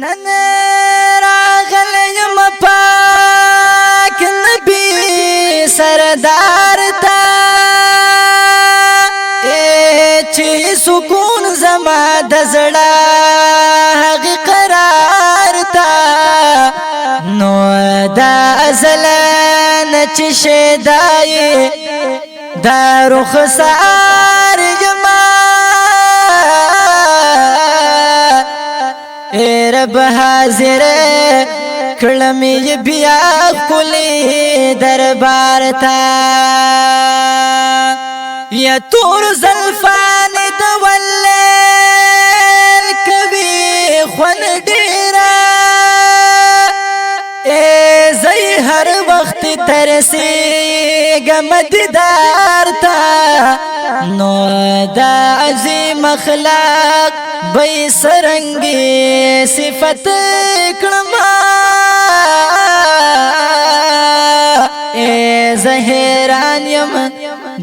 نن راغلیم پاک نبی سردار تا چی سکون زما د زړه هغه قرار تا نو دا ازلن چی شدای دا رخسار جما رب حاضر کلمی بیا کلی دربار تا یا تور زلفان دولل کبی خون ډیرا زی هر وقت ترسی گمددار تا نو دا عظیم اخلاق بی سرنگی صفت کلما زهران یم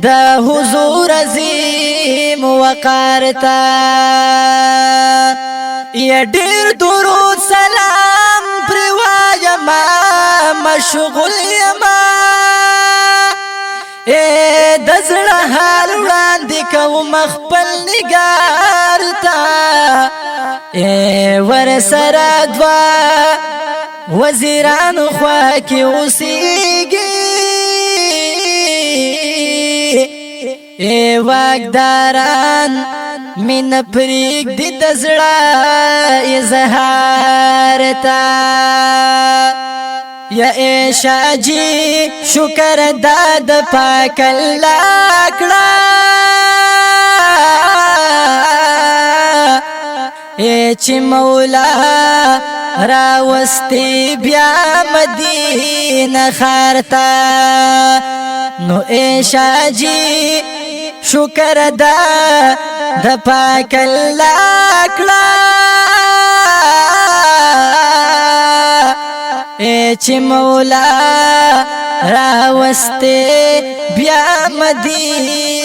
دا حضور عظیم وقار تا یا دیر درود سلام پروایم مشغول یما دزړه حال وړاندې کوم خپل نگار تا ور سره دوا وزیران خوا کې اوسېږي واګداران مين پرېږدي د زړه اظهار تا یا عیشا جی شکر داد پاک اللہ کڑا چی مولا راوستی بیا مدینہ خارتا نو عیشا جی شکر داد پاک اللہ کڑا چی مولا راوستے بیا مدینہ